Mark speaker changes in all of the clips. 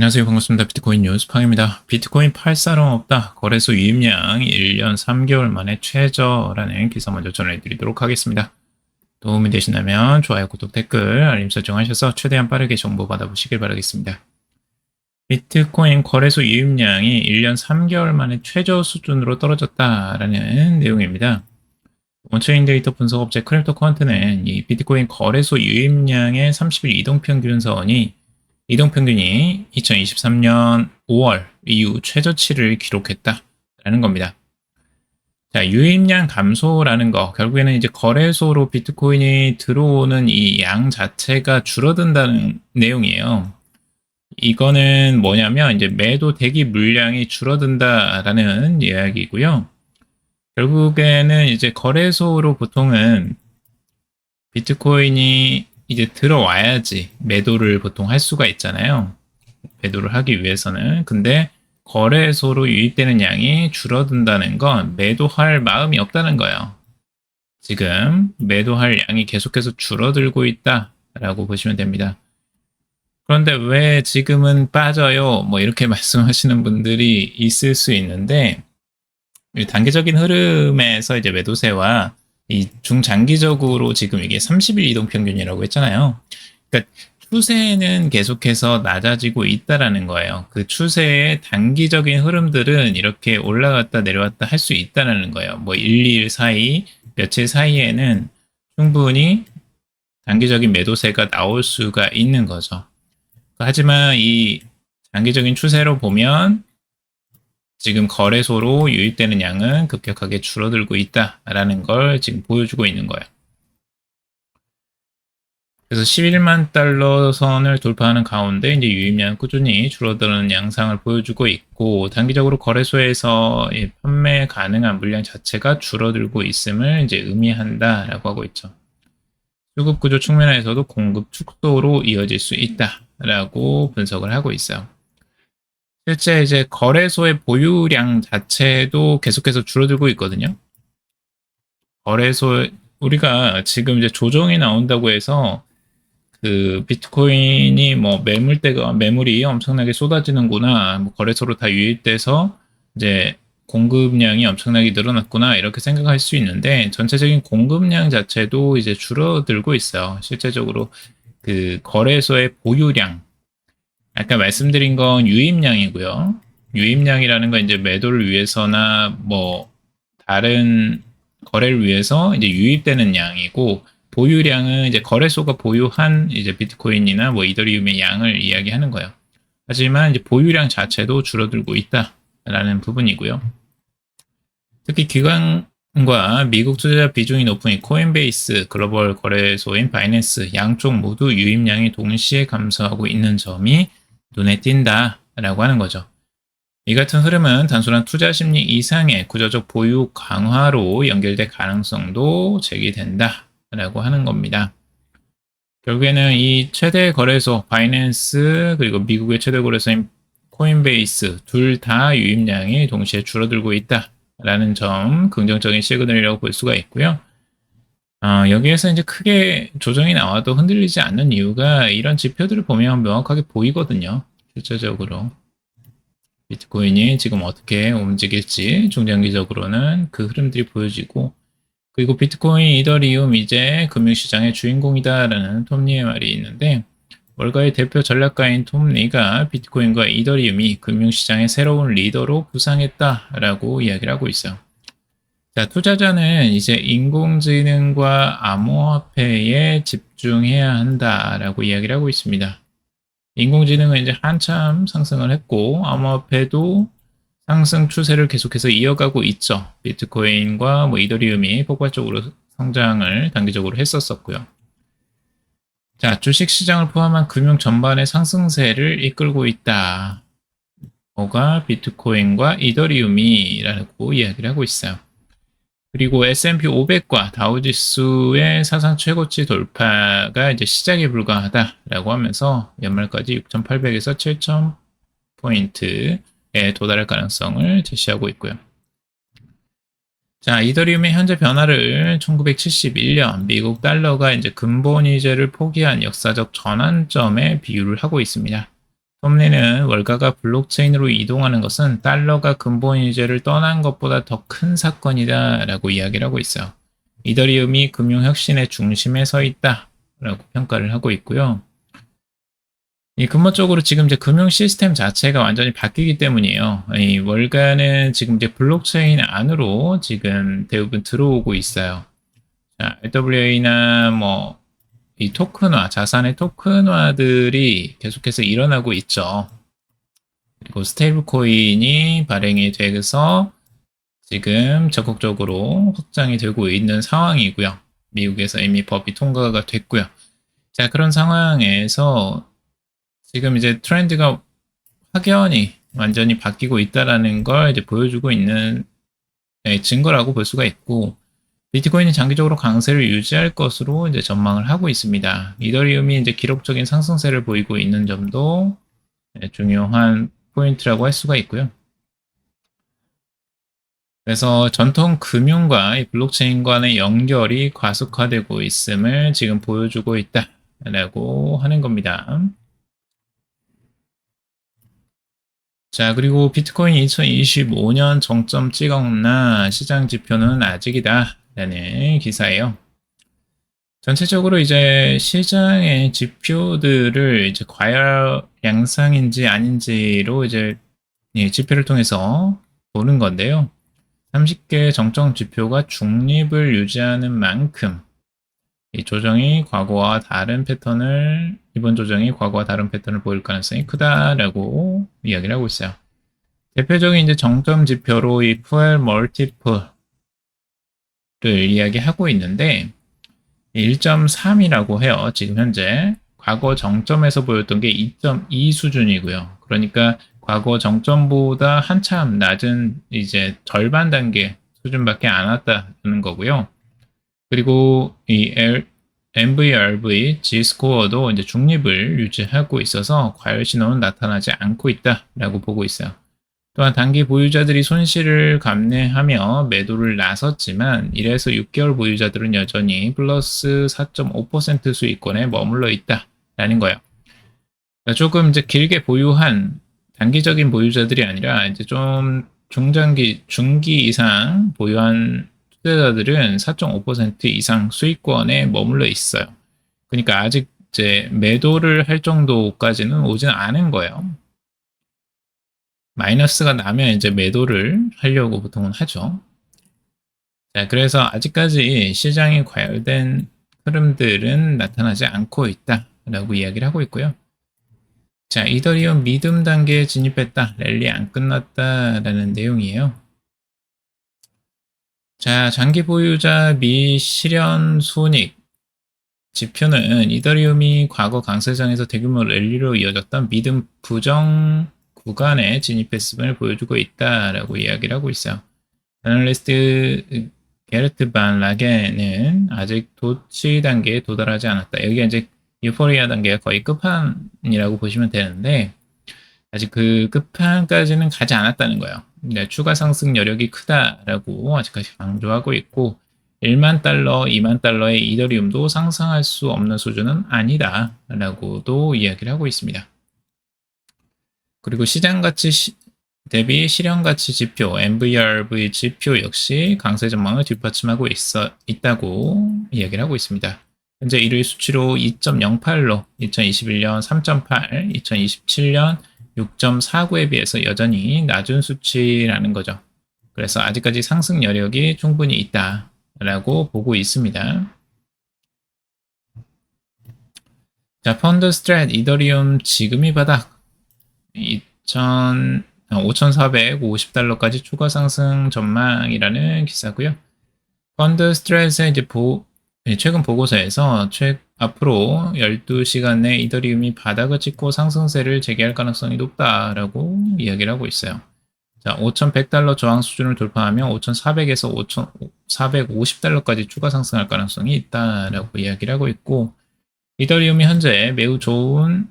Speaker 1: 안녕하세요. 반갑습니다. 비트코인 뉴스팡입니다. 비트코인 팔 사람 없다. 거래소 유입량 1년 3개월 만에 최저라는 기사 먼저 전해드리도록 하겠습니다. 도움이 되신다면 좋아요, 구독, 댓글, 알림 설정하셔서 최대한 빠르게 정보 받아보시길 바라겠습니다. 비트코인 거래소 유입량이 1년 3개월 만에 최저 수준으로 떨어졌다라는 내용입니다. 온체인 데이터 분석 업체 크립토쿼ант는 이 비트코인 거래소 유입량의 30일 이동평균선이 2023년 5월 이후 최저치를 기록했다라는 겁니다. 자, 유입량 감소라는 거, 결국에는 이제 거래소로 비트코인이 들어오는 이 양 자체가 줄어든다는 내용이에요. 이거는 뭐냐면 이제 매도 대기 물량이 줄어든다라는 이야기고요. 결국에는 이제 거래소로 보통은 비트코인이 이제 들어와야지 매도를 보통 할 수가 있잖아요. 매도를 하기 위해서는. 근데 거래소로 유입되는 양이 줄어든다는 건 매도할 마음이 없다는 거예요. 지금 매도할 양이 계속해서 줄어들고 있다라고 보시면 됩니다. 그런데 왜 지금은 빠져요? 뭐 이렇게 말씀하시는 분들이 있을 수 있는데, 단기적인 흐름에서 이제 매도세와 이 중장기적으로 지금 이게 30일 이동평균이라고 했잖아요. 그러니까 추세는 계속해서 낮아지고 있다라는 거예요. 그 추세의 단기적인 흐름들은 이렇게 올라갔다 내려왔다 할 수 있다라는 거예요. 뭐 1, 2일 사이, 며칠 사이에는 충분히 단기적인 매도세가 나올 수가 있는 거죠. 하지만 이 장기적인 추세로 보면 지금 거래소로 유입되는 양은 급격하게 줄어들고 있다라는 걸 지금 보여주고 있는 거예요. 그래서 11만 달러 선을 돌파하는 가운데 이제 유입량은 꾸준히 줄어드는 양상을 보여주고 있고, 단기적으로 거래소에서 판매 가능한 물량 자체가 줄어들고 있음을 이제 의미한다라고 하고 있죠. 수급 구조 측면에서도 공급 축소로 이어질 수 있다라고 분석을 하고 있어요. 실제 이제 거래소의 보유량 자체도 계속해서 줄어들고 있거든요. 거래소, 우리가 지금 이제 조정이 나온다고 해서 그 비트코인이 뭐 매물이 엄청나게 쏟아지는구나, 뭐 거래소로 다 유입돼서 이제 공급량이 엄청나게 늘어났구나, 이렇게 생각할 수 있는데, 전체적인 공급량 자체도 이제 줄어들고 있어요. 실제적으로 그 거래소의 보유량, 아까 말씀드린 건 유입량이고요. 유입량이라는 건 이제 매도를 위해서나 뭐 다른 거래를 위해서 이제 유입되는 양이고, 보유량은 이제 거래소가 보유한 이제 비트코인이나 뭐 이더리움의 양을 이야기하는 거예요. 하지만 이제 보유량 자체도 줄어들고 있다라는 부분이고요. 특히 기관과 미국 투자자 비중이 높은 이 코인베이스, 글로벌 거래소인 바이낸스 양쪽 모두 유입량이 동시에 감소하고 있는 점이 눈에 띈다라고 하는 거죠. 이 같은 흐름은 단순한 투자 심리 이상의 구조적 보유 강화로 연결될 가능성도 제기된다라고 하는 겁니다. 결국에는 이 최대 거래소 바이낸스, 그리고 미국의 최대 거래소인 코인베이스 둘 다 유입량이 동시에 줄어들고 있다라는 점, 긍정적인 시그널이라고 볼 수가 있고요. 여기에서 이제 크게 조정이 나와도 흔들리지 않는 이유가 이런 지표들을 보면 명확하게 보이거든요. 실제적으로 비트코인이 지금 어떻게 움직일지 중장기적으로는 그 흐름들이 보여지고, 그리고 비트코인, 이더리움 이제 금융시장의 주인공이다라는 톰리의 말이 있는데, 월가의 대표 전략가인 톰리가 비트코인과 이더리움이 금융시장의 새로운 리더로 부상했다라고 이야기를 하고 있어요. 자, 투자자는 이제 인공지능과 암호화폐에 집중해야 한다라고 이야기를 하고 있습니다. 인공지능은 이제 한참 상승을 했고, 암호화폐도 상승 추세를 계속해서 이어가고 있죠. 비트코인과 뭐 이더리움이 폭발적으로 성장을 단기적으로 했었고요. 자, 주식시장을 포함한 금융 전반의 상승세를 이끌고 있다. 뭐가 비트코인과 이더리움이라고 이야기를 하고 있어요. 그리고 S&P 500과 다우지수의 사상 최고치 돌파가 이제 시작에 불과하다라고 하면서 연말까지 6,800에서 7,000포인트에 도달할 가능성을 제시하고 있고요. 자, 이더리움의 현재 변화를 1971년 미국 달러가 이제 근본 이자를 포기한 역사적 전환점에 비유를 하고 있습니다. 톰리는 월가가 블록체인으로 이동하는 것은 달러가 근본 이자를 떠난 것보다 더 큰 사건이다 라고 이야기를 하고 있어요. 이더리움이 금융혁신의 중심에 서 있다 라고 평가를 하고 있고요. 이 근본적으로 지금 이제 금융 시스템 자체가 완전히 바뀌기 때문이에요. 이 월가는 지금 이제 블록체인 안으로 지금 대부분 들어오고 있어요. 자, RWA나 뭐 이 토큰화, 자산의 토큰화들이 계속해서 일어나고 있죠. 그리고 스테이블 코인이 발행이 돼서 지금 적극적으로 확장이 되고 있는 상황이고요. 미국에서 이미 법이 통과가 됐고요. 자, 그런 상황에서 지금 이제 트렌드가 확연히 완전히 바뀌고 있다라는 걸 이제 보여주고 있는 증거라고 볼 수가 있고, 비트코인이 장기적으로 강세를 유지할 것으로 이제 전망을 하고 있습니다. 이더리움이 이제 기록적인 상승세를 보이고 있는 점도 중요한 포인트라고 할 수가 있고요. 그래서 전통 금융과 이 블록체인 간의 연결이 가속화되고 있음을 지금 보여주고 있다라고 하는 겁니다. 자, 그리고 비트코인 2025년 정점 찍었나 시장 지표는 아직이다 라는 기사예요. 전체적으로 이제 시장의 지표들을 이제 과열 양상인지 아닌지로 이제 지표를 통해서 보는 건데요. 30개 정점 지표가 중립을 유지하는 만큼 이 조정이 과거와 다른 패턴을 이번 조정이 과거와 다른 패턴을 보일 가능성이 크다라고 이야기를 하고 있어요. 대표적인 이제 정점 지표로 이 푸엘 멀티플을 이야기하고 있는데 1.3이라고 해요. 지금 현재 과거 정점에서 보였던 게 2.2 수준이고요. 그러니까 과거 정점보다 한참 낮은 이제 절반 단계 수준밖에 안 왔다는 거고요. 그리고 이 MVRV G스코어도 이제 중립을 유지하고 있어서 과열 신호는 나타나지 않고 있다라고 보고 있어요. 또한 단기 보유자들이 손실을 감내하며 매도를 나섰지만 1에서 6개월 보유자들은 여전히 플러스 4.5% 수익권에 머물러 있다라는 거예요. 그러니까 조금 이제 길게 보유한 단기적인 보유자들이 아니라 이제 좀 중기 이상 보유한 투자자들은 4.5% 이상 수익권에 머물러 있어요. 그러니까 아직 이제 매도를 할 정도까지는 오지는 않은 거예요. 마이너스가 나면 이제 매도를 하려고 보통은 하죠. 자, 그래서 아직까지 시장이 과열된 흐름들은 나타나지 않고 있다라고 이야기를 하고 있고요. 자, 이더리움 미듬 단계에 진입했다. 랠리 안 끝났다라는 내용이에요. 자, 장기 보유자 미 실현 손익 지표는 이더리움이 과거 강세장에서 대규모 랠리로 이어졌던 미듬 부정 구간에 진입했음을 보여주고 있다라고 이야기를 하고 있어요. 애널리스트 게르트 반 라게는 아직 도치 단계에 도달하지 않았다. 여기가 이제 유포리아 단계가 거의 끝판이라고 보시면 되는데 아직 그 끝판까지는 가지 않았다는 거예요. 추가 상승 여력이 크다라고 아직까지 강조하고 있고 1만 달러, 2만 달러의 이더리움도 상승할 수 없는 수준은 아니다라고도 이야기를 하고 있습니다. 그리고 시장가치 대비 실현가치 지표 MVRV 지표 역시 강세 전망을 뒷받침하고 있다고 이야기를 하고 있습니다. 현재 1일 수치로 2.08로 2021년 3.8, 2027년 6.49에 비해서 여전히 낮은 수치라는 거죠. 그래서 아직까지 상승 여력이 충분히 있다라고 보고 있습니다. 자, 펀드 스트랫 이더리움 지금이 바닥 5,450달러까지 추가 상승 전망이라는 기사고요. 펀드 스트랫의 이제 최근 보고서에서 앞으로 12시간 내 이더리움이 바닥을 찍고 상승세를 재개할 가능성이 높다라고 이야기를 하고 있어요. 자, 5,100달러 저항 수준을 돌파하면 5,400에서 5,450달러까지 추가 상승할 가능성이 있다라고 이야기를 하고 있고 이더리움이 현재 매우 좋은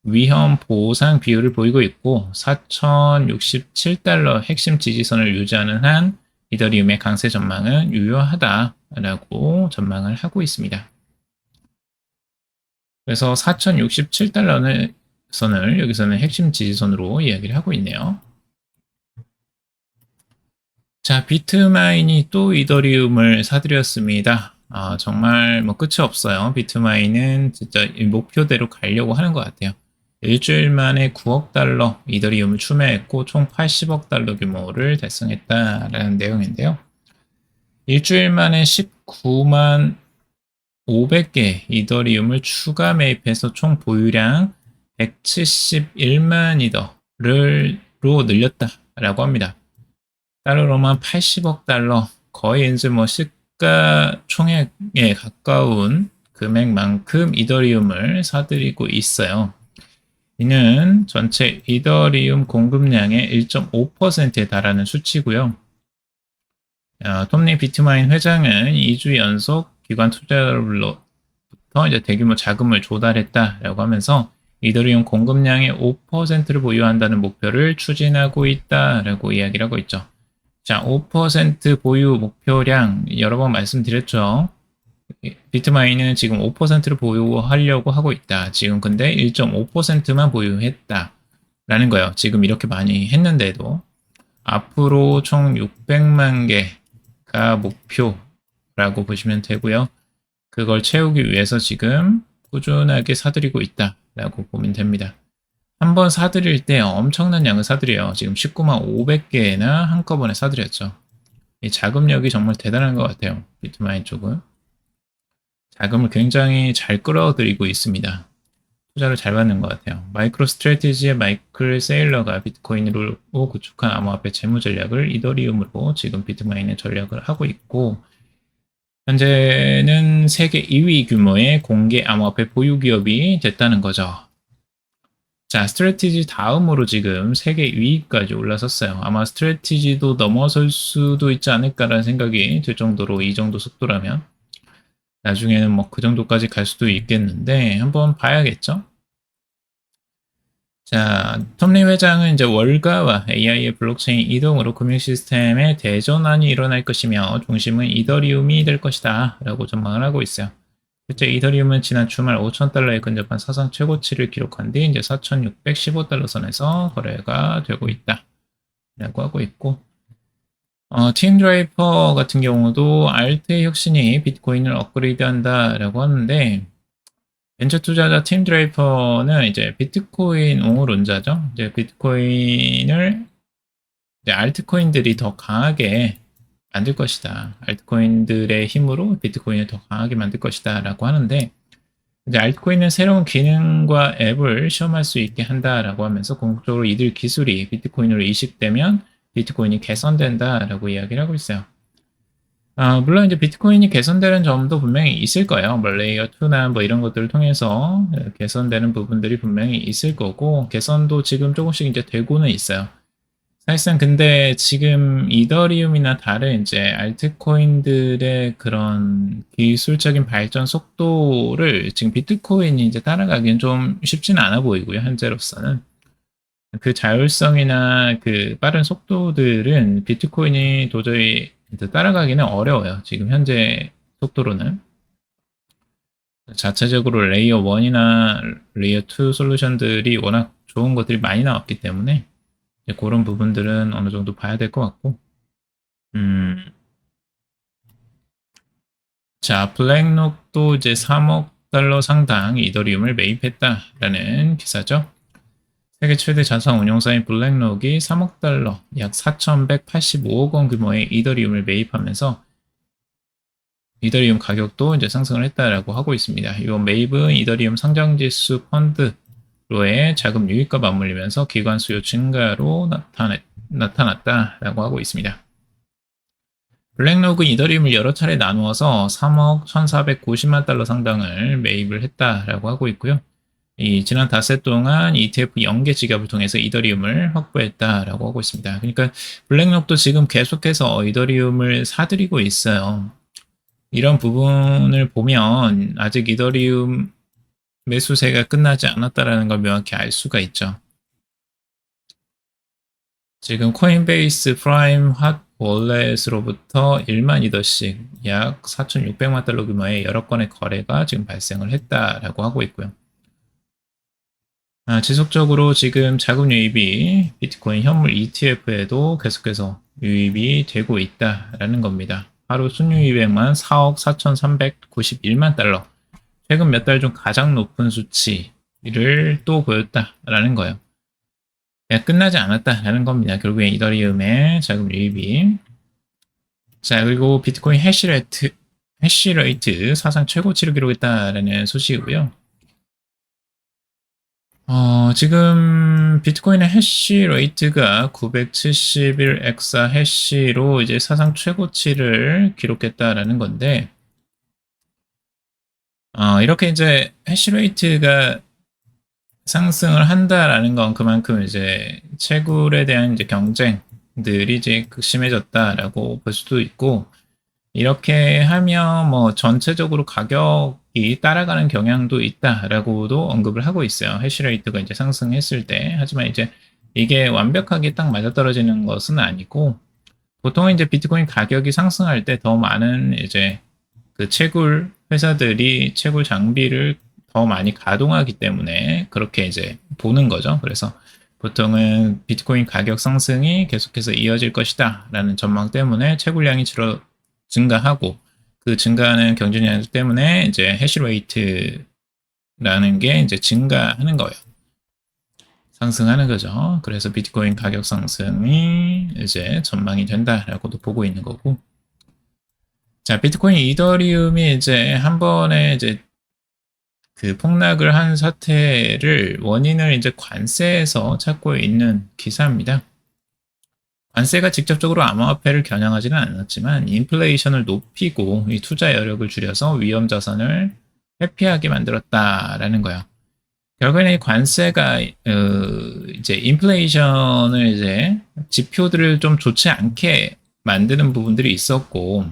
Speaker 1: 위험 보상 비율을 보이고 있고 4,067달러 핵심 지지선을 유지하는 한 이더리움의 강세 전망은 유효하다라고 전망을 하고 있습니다. 그래서 4,067달러는 선을 여기서는 핵심 지지선으로 이야기를 하고 있네요. 자, 비트마인이 또 이더리움을 사들였습니다. 정말 뭐 끝이 없어요. 비트마인은 진짜 이 목표대로 가려고 하는 것 같아요. 일주일 만에 9억 달러 이더리움을 추매했고 총 80억 달러 규모를 달성했다라는 내용인데요. 일주일 만에 19만 500개 이더리움을 추가 매입해서 총 보유량 171만 이더를로 늘렸다라고 합니다. 달러로만 80억 달러, 거의 이제 뭐 시가총액에 가까운 금액만큼 이더리움을 사들이고 있어요. 이는 전체 이더리움 공급량의 1.5%에 달하는 수치고요. 톰리 비트마인 회장은 2주 연속 기관 투자로부터 이제 대규모 자금을 조달했다라고 하면서 이더리움 공급량의 5%를 보유한다는 목표를 추진하고 있다라고 이야기를 하고 있죠. 자, 5% 보유 목표량 여러 번 말씀드렸죠. 비트마인은 지금 5%를 보유하려고 하고 있다. 지금 근데 1.5%만 보유했다. 라는 거예요. 지금 이렇게 많이 했는데도 앞으로 총 600만 개가 목표라고 보시면 되고요. 그걸 채우기 위해서 지금 꾸준하게 사들이고 있다라고 보면 됩니다. 한번 사들일 때 엄청난 양을 사들여요. 지금 19만 500개나 한꺼번에 사들였죠. 이 자금력이 정말 대단한 것 같아요. 비트마인 쪽은. 자금을 굉장히 잘 끌어들이고 있습니다. 투자를 잘 받는 것 같아요. 마이크로 스트래티지의 마이클 세일러가 비트코인으로 구축한 암호화폐 재무 전략을 이더리움으로 지금 비트마인의 전략을 하고 있고, 현재는 세계 2위 규모의 공개 암호화폐 보유 기업이 됐다는 거죠. 자, 스트래티지 다음으로 지금 세계 2위까지 올라섰어요. 아마 스트래티지도 넘어설 수도 있지 않을까라는 생각이 들 정도로 이 정도 속도라면 나중에는 뭐 그 정도까지 갈 수도 있겠는데 한번 봐야겠죠? 자, 톰리 회장은 이제 월가와 AI의 블록체인 이동으로 금융 시스템의 대전환이 일어날 것이며 중심은 이더리움이 될 것이다 라고 전망을 하고 있어요. 실제 이더리움은 지난 주말 5,000달러에 근접한 사상 최고치를 기록한 뒤 이제 4,615달러 선에서 거래가 되고 있다 라고 하고 있고, 팀 드라이버 같은 경우도 알트의 혁신이 비트코인을 업그레이드한다 라고 하는데, 벤처 투자자 팀 드레이퍼는 이제 비트코인 옹호론자죠. 이제 비트코인을 이제 알트코인들이 더 강하게 만들 것이다. 알트코인들의 힘으로 비트코인을 더 강하게 만들 것이다. 라고 하는데, 이제 알트코인은 새로운 기능과 앱을 시험할 수 있게 한다라고 하면서 공적으로 이들 기술이 비트코인으로 이식되면 비트코인이 개선된다. 라고 이야기를 하고 있어요. 물론 이제 비트코인이 개선되는 점도 분명히 있을 거예요. 뭐 레이어 2나 뭐 이런 것들을 통해서 개선되는 부분들이 분명히 있을 거고, 개선도 지금 조금씩 이제 되고는 있어요. 사실상 근데 지금 이더리움이나 다른 이제 알트코인들의 그런 기술적인 발전 속도를 지금 비트코인이 이제 따라가기는 좀 쉽지는 않아 보이고요. 현재로서는. 그 자율성이나 그 빠른 속도들은 비트코인이 도저히 따라가기는 어려워요. 지금 현재 속도로는. 자체적으로 레이어 1이나 레이어 2 솔루션들이 워낙 좋은 것들이 많이 나왔기 때문에 그런 부분들은 어느 정도 봐야 될 것 같고, 자, 블랙록도 이제 3억 달러 상당 이더리움을 매입했다라는 기사죠. 세계 최대 자산 운용사인 블랙록이 3억 달러, 약 4,185억 원 규모의 이더리움을 매입하면서 이더리움 가격도 이제 상승을 했다라고 하고 있습니다. 이번 매입은 이더리움 상장지수 펀드로의 자금 유입과 맞물리면서 기관 수요 증가로 나타났다라고 하고 있습니다. 블랙록은 이더리움을 여러 차례 나누어서 3억 1,490만 달러 상당을 매입을 했다라고 하고 있고요. 이 지난 닷새 동안 ETF 연계 지갑을 통해서 이더리움을 확보했다라고 하고 있습니다. 그러니까 블랙록도 지금 계속해서 이더리움을 사들이고 있어요. 이런 부분을 보면 아직 이더리움 매수세가 끝나지 않았다라는 걸 명확히 알 수가 있죠. 지금 코인베이스 프라임 핫 월렛으로부터 1만 이더씩 약 4,600만 달러 규모의 여러 건의 거래가 지금 발생을 했다라고 하고 있고요. 지속적으로 지금 자금 유입이 비트코인 현물 ETF에도 계속해서 유입이 되고 있다라는 겁니다. 하루 순유입액만 4억 4,391만 달러. 최근 몇 달 중 가장 높은 수치를 또 보였다라는 거예요. 끝나지 않았다라는 겁니다. 결국엔 이더리움의 자금 유입이. 자, 그리고 비트코인 해시레이트 사상 최고치를 기록했다라는 소식이고요. 지금 비트코인의 해시레이트가 971 엑사 해시로 이제 사상 최고치를 기록했다라는 건데, 이렇게 이제 해시레이트가 상승을 한다라는 건 그만큼 이제 채굴에 대한 이제 경쟁들이 이제 극심해졌다라고 볼 수도 있고, 이렇게 하면 뭐 전체적으로 가격이 따라가는 경향도 있다라고도 언급을 하고 있어요. 해시레이트가 이제 상승했을 때. 하지만 이제 이게 완벽하게 딱 맞아떨어지는 것은 아니고, 보통 이제 비트코인 가격이 상승할 때 더 많은 이제 그 채굴 회사들이 채굴 장비를 더 많이 가동하기 때문에 그렇게 이제 보는 거죠. 그래서 보통은 비트코인 가격 상승이 계속해서 이어질 것이다 라는 전망 때문에 채굴량이 증가하고, 그 증가하는 경쟁력 때문에 이제 해시레이트라는 게 이제 증가하는 거예요. 상승하는 거죠. 그래서 비트코인 가격 상승이 이제 전망이 된다라고도 보고 있는 거고. 자, 비트코인 이더리움이 이제 한 번에 이제 그 폭락을 한 사태를 원인을 이제 관세에서 찾고 있는 기사입니다. 관세가 직접적으로 암호화폐를 겨냥하지는 않았지만 인플레이션을 높이고 이 투자 여력을 줄여서 위험 자산을 회피하게 만들었다라는 거예요. 결국에는 이 관세가 이제 인플레이션을 이제 지표들을 좀 좋지 않게 만드는 부분들이 있었고,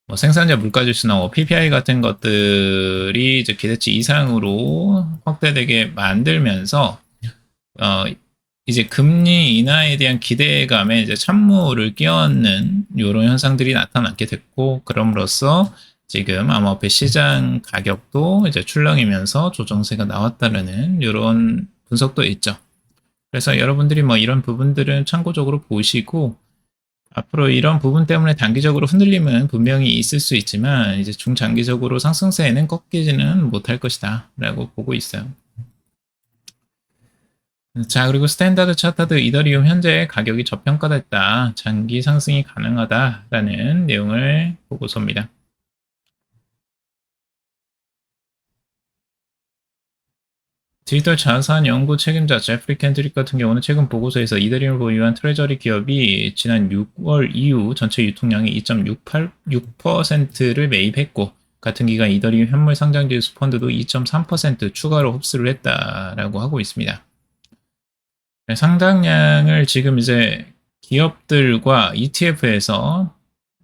Speaker 1: 뭐 생산자 물가지수나 뭐 PPI 같은 것들이 이제 기대치 이상으로 확대되게 만들면서 이제 금리 인하에 대한 기대감에 이제 찬물을 끼얹는 이런 현상들이 나타나게 됐고, 그럼으로써 지금 암호화폐 시장 가격도 이제 출렁이면서 조정세가 나왔다라는 이런 분석도 있죠. 그래서 여러분들이 뭐 이런 부분들은 참고적으로 보시고, 앞으로 이런 부분 때문에 단기적으로 흔들림은 분명히 있을 수 있지만 이제 중장기적으로 상승세에는 꺾이지는 못할 것이다 라고 보고 있어요. 자, 그리고 스탠다드 차트드 이더리움 현재 가격이 저평가됐다, 장기 상승이 가능하다라는 내용을 보고서입니다. 디지털 자산 연구 책임자 제프리 켄드릭 같은 경우는 최근 보고서에서 이더리움을 보유한 트레저리 기업이 지난 6월 이후 전체 유통량의 2.6%를 매입했고, 같은 기간 이더리움 현물 상장지수 펀드도 2.3% 추가로 흡수를 했다라고 하고 있습니다. 상장량을 지금 이제 기업들과 ETF에서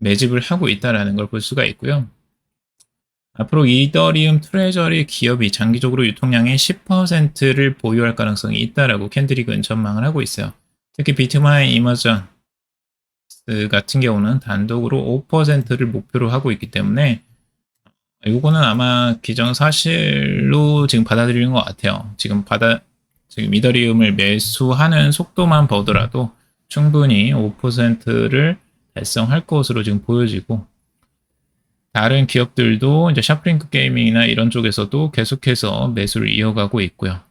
Speaker 1: 매집을 하고 있다라는 걸 볼 수가 있고요. 앞으로 이더리움 트레저리 기업이 장기적으로 유통량의 10%를 보유할 가능성이 있다라고 캔드릭은 전망을 하고 있어요. 특히 비트마인 이머전스 같은 경우는 단독으로 5%를 목표로 하고 있기 때문에 이거는 아마 기정사실로 지금 받아들이는 것 같아요. 지금 이더리움을 매수하는 속도만 보더라도 충분히 5%를 달성할 것으로 지금 보여지고, 다른 기업들도 이제 샤프링크 게이밍이나 이런 쪽에서도 계속해서 매수를 이어가고 있고요.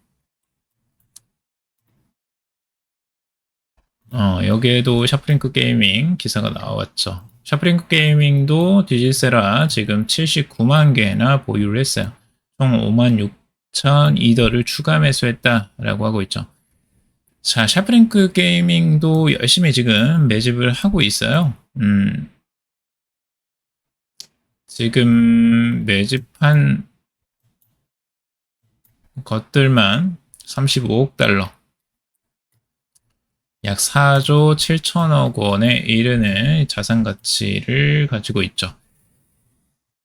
Speaker 1: 여기에도 샤프링크 게이밍 기사가 나왔죠. 샤프링크 게이밍도 디지세라 지금 79만 개나 보유를 했어요. 총 5만 6천 이더를 추가 매수했다라고 하고 있죠. 자, 샤프링크 게이밍도 열심히 지금 매집을 하고 있어요. 지금 매집한 것들만 35억 달러, 약 4조 7천억 원에 이르는 자산 가치를 가지고 있죠.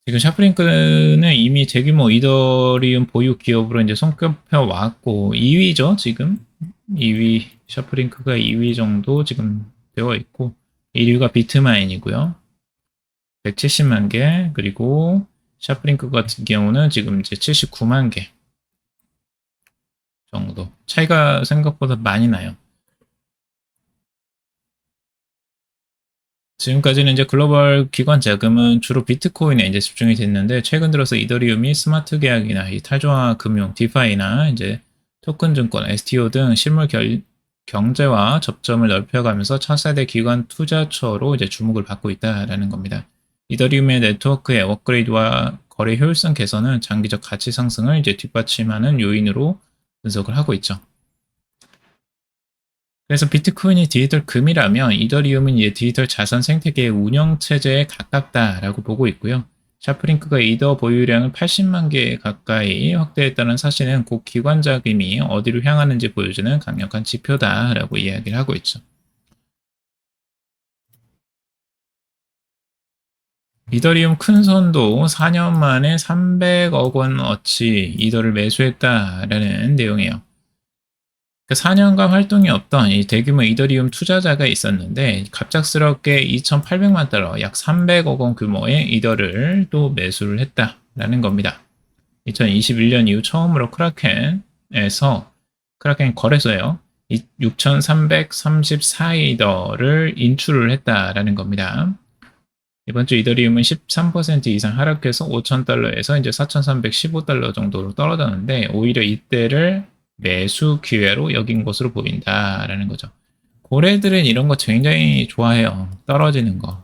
Speaker 1: 지금 샤프링크는 이미 대규모 이더리움 보유 기업으로 이제 손꼽혀 왔고 2위죠. 지금 2위, 샤프링크가 2위 정도 지금 되어 있고, 1위가 비트마인이고요. 170만 개, 그리고 샤프링크 같은 경우는 지금 이제 79만 개. 정도. 차이가 생각보다 많이 나요. 지금까지는 이제 글로벌 기관 자금은 주로 비트코인에 이제 집중이 됐는데, 최근 들어서 이더리움이 스마트 계약이나 이 탈중앙화 금융, 디파이나 이제 토큰 증권, STO 등 실물 경제와 접점을 넓혀가면서 차세대 기관 투자처로 이제 주목을 받고 있다라는 겁니다. 이더리움의 네트워크의 업그레이드와 거래 효율성 개선은 장기적 가치 상승을 이제 뒷받침하는 요인으로 분석을 하고 있죠. 그래서 비트코인이 디지털 금이라면 이더리움은 이제 디지털 자산 생태계의 운영 체제에 가깝다라고 보고 있고요. 샤프링크가 이더 보유량을 80만 개 가까이 확대했다는 사실은 곧 기관 자금이 어디로 향하는지 보여주는 강력한 지표다라고 이야기를 하고 있죠. 이더리움 큰손도 4년 만에 300억 원어치 이더를 매수했다라는 내용이에요. 4년간 활동이 없던 이 대규모 이더리움 투자자가 있었는데, 갑작스럽게 2,800만 달러, 약 300억 원 규모의 이더를 또 매수를 했다라는 겁니다. 2021년 이후 처음으로 크라켄 거래소에요. 6,334이더를 인출을 했다라는 겁니다. 이번 주 이더리움은 13% 이상 하락해서 5,000달러에서 이제 4,315달러 정도로 떨어졌는데, 오히려 이때를 매수 기회로 여긴 것으로 보인다라는 거죠. 고래들은 이런 거 굉장히 좋아해요. 떨어지는 거,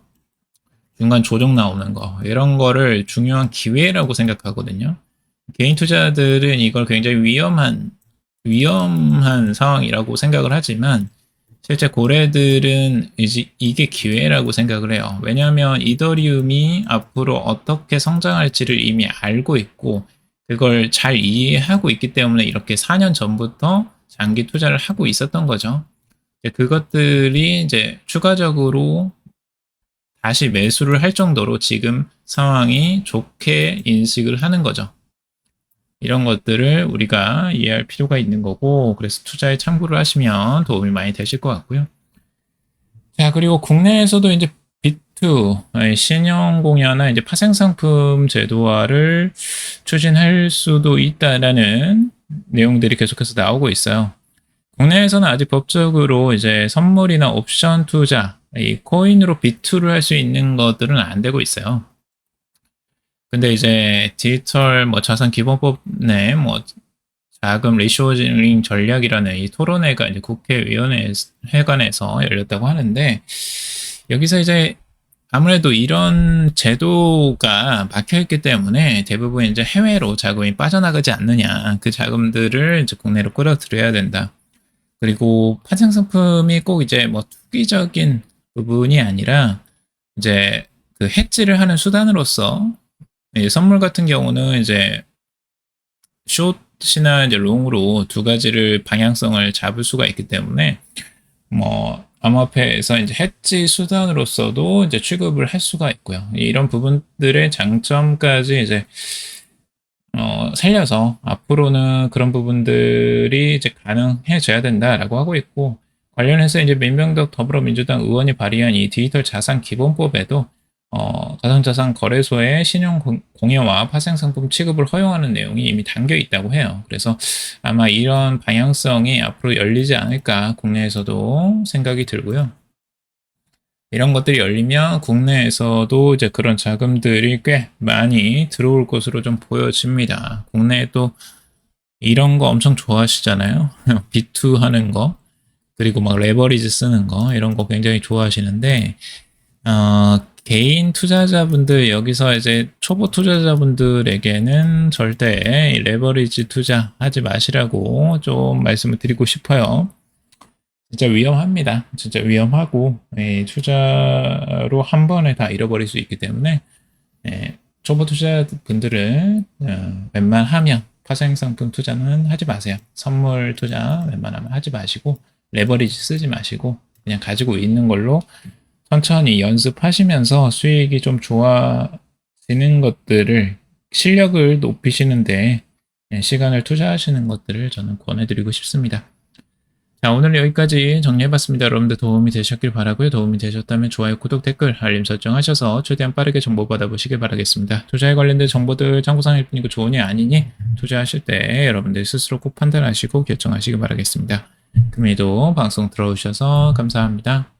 Speaker 1: 중간 조정 나오는 거, 이런 거를 중요한 기회라고 생각하거든요. 개인 투자들은 이걸 굉장히 위험한 상황이라고 생각을 하지만, 실제 고래들은 이게 기회라고 생각을 해요. 왜냐하면 이더리움이 앞으로 어떻게 성장할지를 이미 알고 있고, 그걸 잘 이해하고 있기 때문에 이렇게 4년 전부터 장기 투자를 하고 있었던 거죠. 그것들이 이제 추가적으로 다시 매수를 할 정도로 지금 상황이 좋게 인식을 하는 거죠. 이런 것들을 우리가 이해할 필요가 있는 거고, 그래서 투자에 참고를 하시면 도움이 많이 되실 것 같고요. 자, 그리고 국내에서도 이제 비트, 신용공여나 이제 파생상품 제도화를 추진할 수도 있다라는 내용들이 계속해서 나오고 있어요. 국내에서는 아직 법적으로 이제 선물이나 옵션 투자, 이 코인으로 비투를 할 수 있는 것들은 안 되고 있어요. 근데 이제 디지털 자산 기본법 내 자금 리쇼어링 전략이라는 이 토론회가 이제 국회의원회관에서 열렸다고 하는데, 여기서 이제 아무래도 이런 제도가 막혀있기 때문에 대부분 이제 해외로 자금이 빠져나가지 않느냐, 그 자금들을 이제 국내로 끌어들여야 된다. 그리고 파생 상품이 꼭 이제 투기적인 부분이 아니라 이제 그 해지를 하는 수단으로서, 선물 같은 경우는 이제 숏이나 이제 롱으로 두 가지를 방향성을 잡을 수가 있기 때문에 암호화폐에서 이제 해지 수단으로서도 이제 취급을 할 수가 있고요. 이런 부분들의 장점까지 이제 살려서 앞으로는 그런 부분들이 이제 가능해져야 된다라고 하고 있고, 관련해서 이제 민병덕 더불어민주당 의원이 발의한 이 디지털 자산 기본법에도 가상자산 거래소의 신용 공여와 파생상품 취급을 허용하는 내용이 이미 담겨 있다고 해요. 그래서 아마 이런 방향성이 앞으로 열리지 않을까 국내에서도 생각이 들고요. 이런 것들이 열리면 국내에서도 이제 그런 자금들이 꽤 많이 들어올 것으로 좀 보여집니다. 국내에도 이런 거 엄청 좋아하시잖아요. 비투 하는 거, 그리고 레버리지 쓰는 거, 이런 거 굉장히 좋아하시는데, 개인 투자자분들, 여기서 이제 초보 투자자분들에게는 절대 레버리지 투자 하지 마시라고 좀 말씀을 드리고 싶어요. 진짜 위험합니다. 진짜 위험하고, 투자로 한 번에 다 잃어버릴 수 있기 때문에, 초보 투자분들은 웬만하면 파생상품 투자는 하지 마세요. 선물 투자 웬만하면 하지 마시고, 레버리지 쓰지 마시고, 그냥 가지고 있는 걸로 천천히 연습하시면서 수익이 좀 좋아지는 것들을, 실력을 높이시는데 시간을 투자하시는 것들을 저는 권해드리고 싶습니다. 자, 오늘 여기까지 정리해봤습니다. 여러분들 도움이 되셨길 바라고요. 도움이 되셨다면 좋아요, 구독, 댓글, 알림 설정하셔서 최대한 빠르게 정보 받아보시길 바라겠습니다. 투자에 관련된 정보들 참고사항일 뿐이고 좋으니 아니니 투자하실 때 여러분들 스스로 꼭 판단하시고 결정하시길 바라겠습니다. 금일도 방송 들어오셔서 감사합니다.